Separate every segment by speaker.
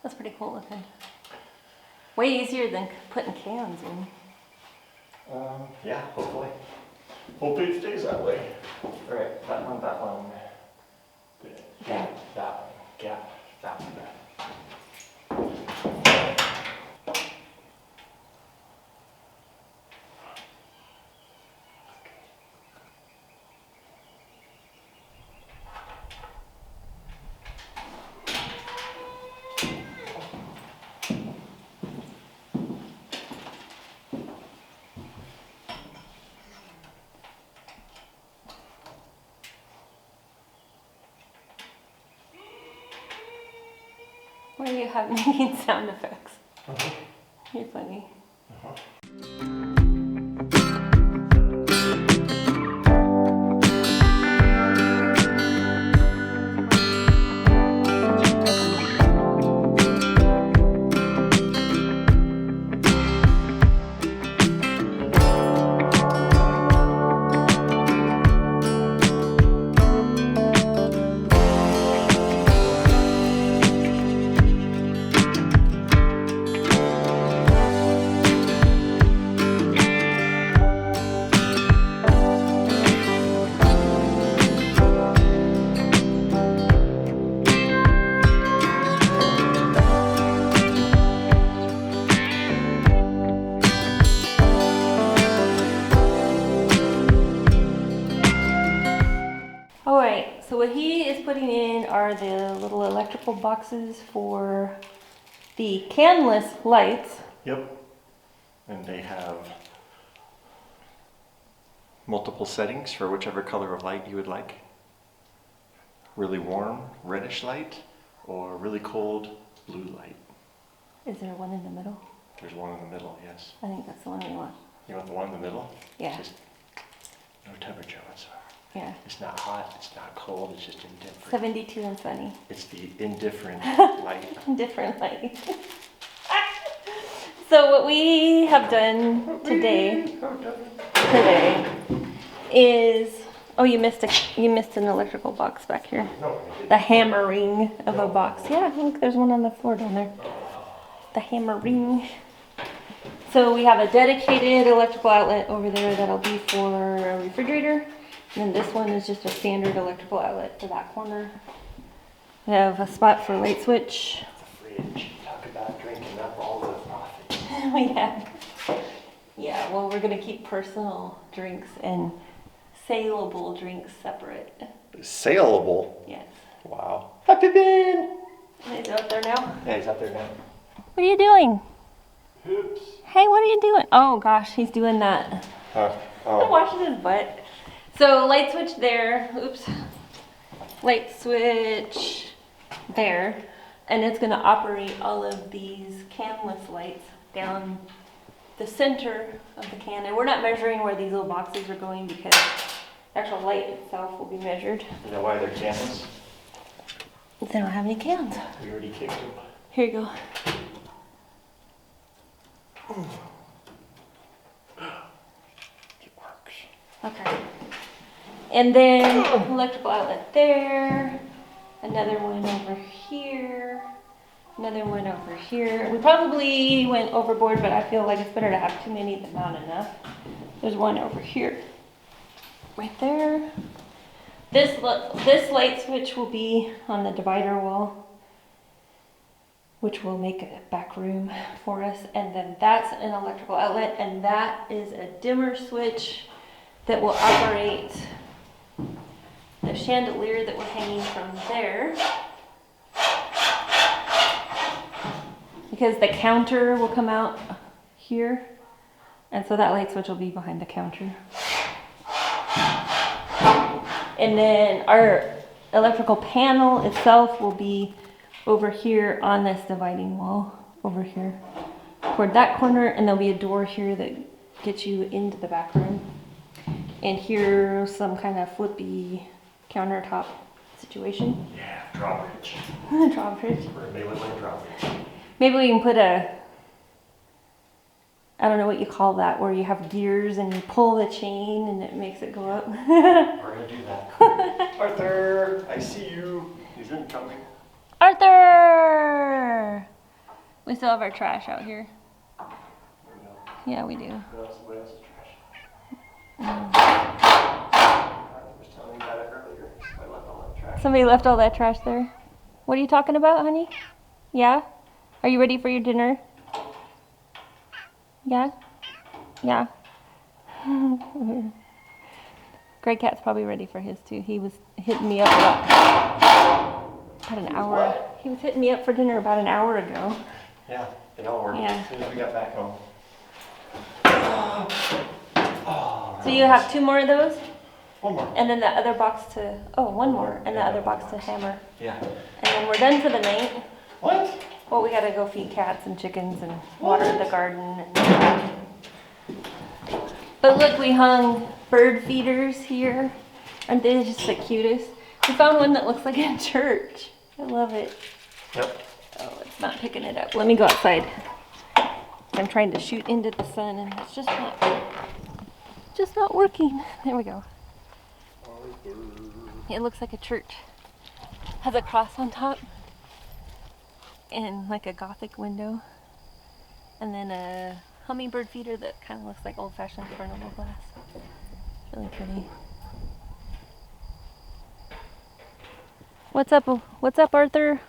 Speaker 1: That's pretty cool looking. Way easier than putting cans in.
Speaker 2: Yeah, hopefully. Hopefully it stays that way. Alright, that one.
Speaker 1: Okay.
Speaker 2: That one. Yeah, that one.
Speaker 1: Why are you making sound effects? You're funny. Alright, so what he is putting in are the little electrical boxes for the canless lights.
Speaker 2: Yep. And they have multiple settings for whichever color of light you would like. Really warm, reddish light, or really cold, blue light.
Speaker 1: Is there one in the middle?
Speaker 2: There's one in the middle, yes.
Speaker 1: I think that's the one we want.
Speaker 2: You want the one in the middle?
Speaker 1: Yeah.
Speaker 2: Just no temperature whatsoever.
Speaker 1: Yeah.
Speaker 2: It's not hot, it's not cold, it's just indifferent.
Speaker 1: 72 and sunny.
Speaker 2: It's the indifferent light.
Speaker 1: Different light. So what we have done today is, oh, you missed an electrical box back here.
Speaker 2: No,
Speaker 1: The hammering of a box. Yeah, look, there's one on the floor down there. The hammering. So we have a dedicated electrical outlet over there that'll be for a refrigerator. And then this one is just a standard electrical outlet for that corner. We have a spot for light switch.
Speaker 2: it's a fridge. Talk about drinking up all the profits.
Speaker 1: Yeah, well, we're gonna keep personal drinks and saleable drinks separate.
Speaker 2: Saleable?
Speaker 1: Yes.
Speaker 2: Wow. Hi, Pippin!
Speaker 1: Is he out there now?
Speaker 2: Yeah, he's out there now.
Speaker 1: What are you doing?
Speaker 2: Oops.
Speaker 1: Hey, what are you doing? Oh gosh, he's doing that. I'm
Speaker 2: Oh.
Speaker 1: washing his butt. So light switch there. Oops. Light switch there. And it's gonna operate all of these canless lights down the center of the can. And we're not measuring where these little boxes are going because the actual light itself will be measured.
Speaker 2: Is that why they're cans?
Speaker 1: They don't have any cans.
Speaker 2: We already kicked them.
Speaker 1: Here you go.
Speaker 2: It works.
Speaker 1: Okay. And then electrical outlet there, another one over here, another one over here. We probably went overboard, but I feel like it's better to have too many than not enough. There's one over here, right there. This light switch will be on the divider wall, which will make a back room for us. And then that's an electrical outlet, and that is a dimmer switch that will operate the chandelier that we're hanging from there. Because the counter will come out here, and so that light switch will be behind the counter. And then our electrical panel itself will be over here on this dividing wall, over here, toward that corner, and there'll be a door here that gets you into the back room. And here, some kind of flippy countertop situation.
Speaker 2: Yeah, drawbridge.
Speaker 1: Drawbridge.
Speaker 2: We're made with like drawbridge.
Speaker 1: Maybe we can put a, I don't know what you call that, where you have gears and you pull the chain and it makes it go up.
Speaker 2: We're gonna do that. Arthur, I see you. He's incoming.
Speaker 1: Arthur! We still have our trash out here. Yeah, we do.
Speaker 2: No, somebody else's trash.
Speaker 1: Mm.
Speaker 2: I was telling you about it earlier. I left all that trash.
Speaker 1: Somebody left all that trash there. What are you talking about, honey? Yeah? Are you ready for your dinner? Yeah? Yeah. Grey Cat's probably ready for his too. He was hitting me up about an hour.
Speaker 2: What?
Speaker 1: He was hitting me up for dinner about an hour ago.
Speaker 2: Yeah, they all were.
Speaker 1: Yeah.
Speaker 2: As soon as we got back home. Oh,
Speaker 1: So you have 2 more of those?
Speaker 2: one more.
Speaker 1: And then the other box to, oh, one more. And the
Speaker 2: Yeah,
Speaker 1: other
Speaker 2: one
Speaker 1: box to
Speaker 2: box.
Speaker 1: hammer.
Speaker 2: Yeah.
Speaker 1: And then we're done for the night.
Speaker 2: What?
Speaker 1: Well, we gotta go feed cats and chickens and water the garden. And... But look, we hung bird feeders here. Aren't they just the cutest? We found one that looks like a church. I love it.
Speaker 2: Yep.
Speaker 1: Oh, it's not picking it up. Let me go outside. I'm trying to shoot into the sun and it's just not working. There we go. It looks like a church. Has a cross on top and like a Gothic window. And then a hummingbird feeder that kind of looks like old-fashioned carnival glass. It's really pretty. What's up, Arthur?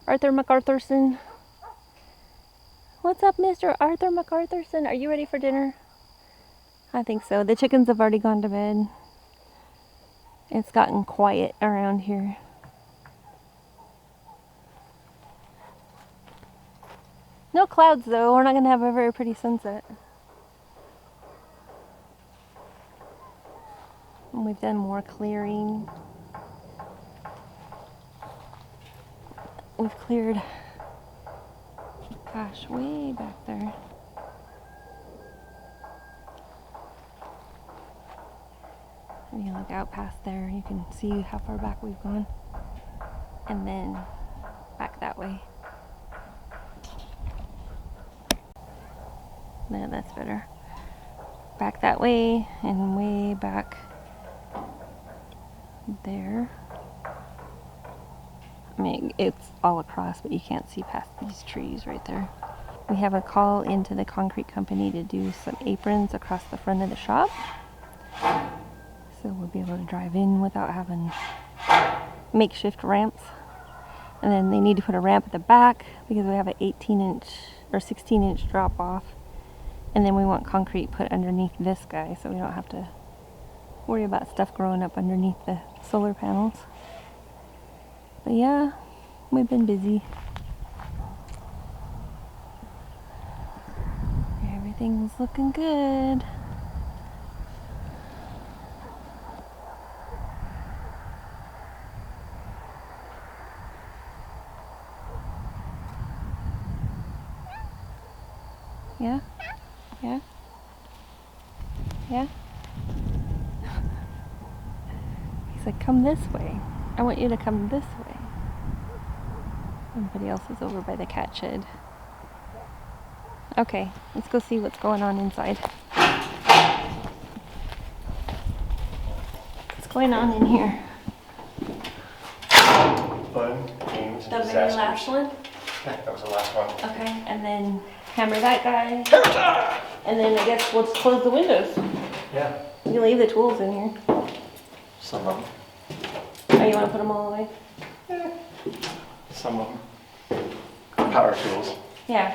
Speaker 1: Arthur MacArthurson. What's up, Mr. Arthur MacArthurson? Are you ready for dinner? I think so. The chickens have already gone to bed. It's gotten quiet around here. No clouds though. We're not going to have a very pretty sunset. And we've done more clearing. We've cleared, gosh, way back there. If you look out past there, you can see how far back we've gone. And then back that way. No, that's better. Back that way and way back there. I mean, it's all across, but you can't see past these trees right there. We have a call into the concrete company to do some aprons across the front of the shop. So we'll be able to drive in without having makeshift ramps. And then they need to put a ramp at the back because we have an 18-inch or 16-inch drop off. And then we want concrete put underneath this guy so we don't have to worry about stuff growing up underneath the solar panels. But yeah, we've been busy. Everything's looking good. Yeah? Yeah? Yeah? He's like, come this way. I want you to come this way. Everybody else is over by the cat shed. Okay, let's go see what's going on inside. What's going on in here?
Speaker 2: Fun, games,
Speaker 1: The very
Speaker 2: disasters.
Speaker 1: last one?
Speaker 2: That was the last one.
Speaker 1: Okay, and then hammer that guy. And then I guess we'll just close the windows.
Speaker 2: Yeah.
Speaker 1: You can leave the tools in here.
Speaker 2: Some of them.
Speaker 1: Oh, you want to put them all away?
Speaker 2: Some of them. Power tools.
Speaker 1: Yeah.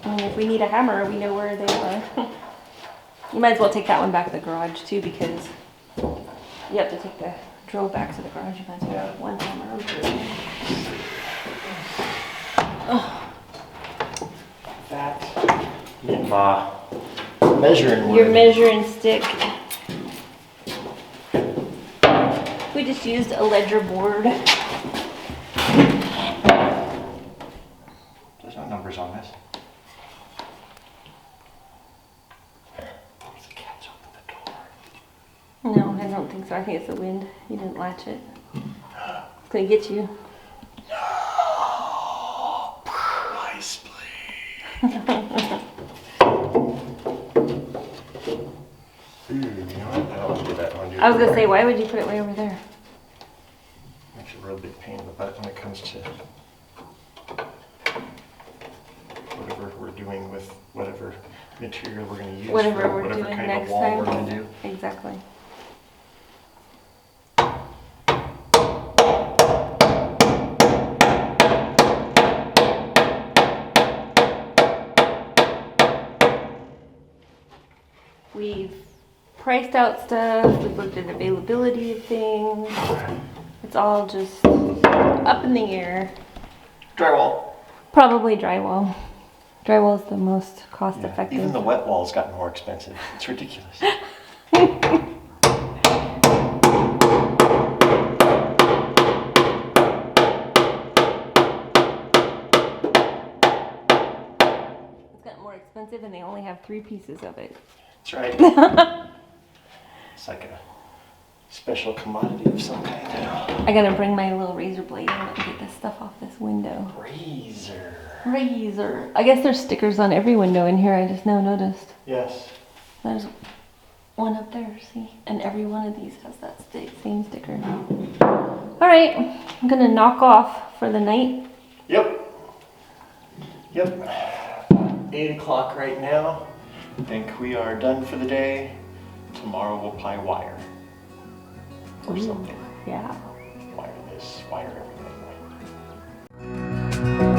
Speaker 1: And if we need a hammer, we know where they are. You might as well take that one back to the garage too because you have to take the drill back to the garage. You might as well have one hammer. Oh.
Speaker 2: That. And my measuring
Speaker 1: Your
Speaker 2: wood.
Speaker 1: measuring stick. We just used a ledger board.
Speaker 2: There's no numbers on this. The cat's opened the door.
Speaker 1: No, I don't think so. I think it's the wind. You didn't latch it. It's gonna get you.
Speaker 2: No! Nice, please. Ooh, you know what? I don't want to do that one.
Speaker 1: I was gonna say, why would you put it way over there?
Speaker 2: Make sure a real big pain in the butt when it comes to whatever we're doing with whatever material we're going to use
Speaker 1: Whatever
Speaker 2: for
Speaker 1: we're
Speaker 2: whatever
Speaker 1: doing
Speaker 2: kind
Speaker 1: next
Speaker 2: of wall
Speaker 1: time.
Speaker 2: we're going to do.
Speaker 1: Exactly. We've priced out stuff, we've looked at availability of things. It's all just up in the air.
Speaker 2: Drywall.
Speaker 1: Probably drywall. Drywall is the most cost effective.
Speaker 2: Even the wet wall's gotten more expensive. It's ridiculous.
Speaker 1: It's gotten more expensive and they only have 3 pieces of it.
Speaker 2: That's right. It's like a special commodity of some kind.
Speaker 1: I gotta bring my little razor blade and get this stuff off this window. Razor. I guess there's stickers on every window in here, I just now noticed.
Speaker 2: Yes.
Speaker 1: There's one up there, see? And every one of these has that same sticker. Alright, I'm gonna knock off for the night.
Speaker 2: Yep. 8 o'clock right now. I think we are done for the day. Tomorrow we'll apply wire. Or something.
Speaker 1: Yeah.
Speaker 2: Wire this, wire everything.